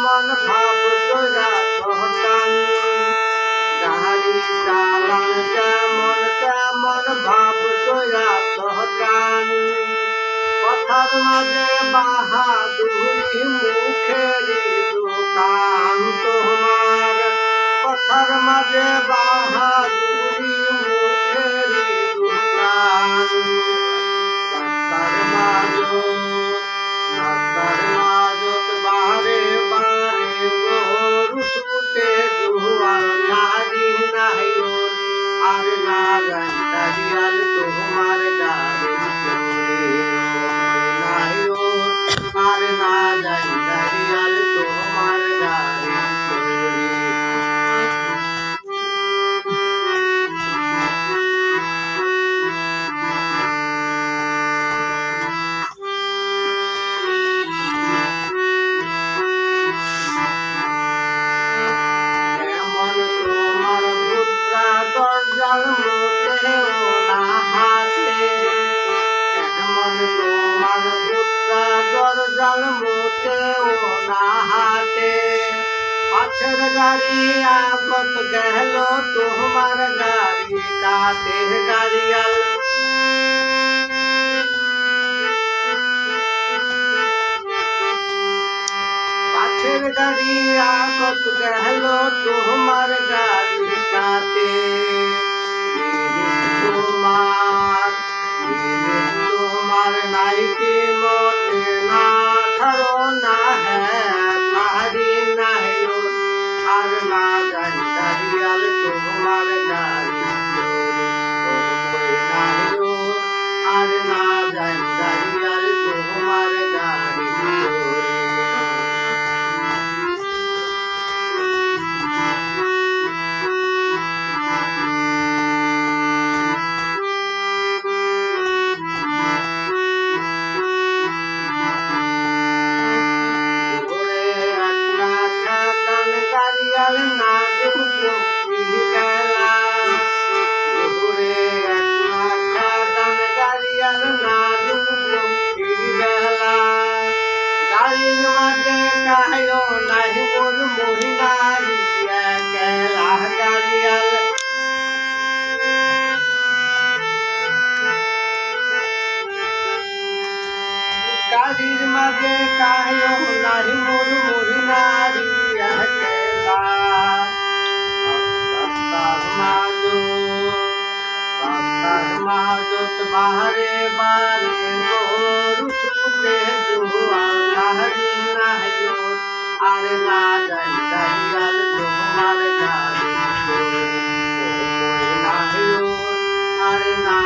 मन भाव तोरा कहतान गाड़ी चालन मन भाव तोरा कहतान पत्थर मजे बहादुरी मुखेरी दुकान तुम्हार पत्थर मजे बहादुरी मुखेरी दुकान बारे बारे गोरु छूटे जुआल नारी नाहियो आरे नागन दरियाल तुम्हार गारे नाहियो आरे नागन दरियाल तुम्हार गारे पाछर गाड़ी आगत गहलो तुम्हार गाड़ी काटे गाड़ियल पाछर गाड़ी आगत गहलो तुम्हार गाड़ी काटे तुम्हार नाई की मोते ना खड़ो ना है तारी नाहियो आर ना दरियाल तुम्हार गाड़ी नाहियो आर ना दरियाल तुम्हार गाड़ी गाड़ीर मागे कायो नाही मोर मोरी नारी अकेला माजो बारे बारे गोरु छूटे जुआल नारी नाहियो आरे ना दरियाल तुम्हार गाड़ी नाहियो आरे ना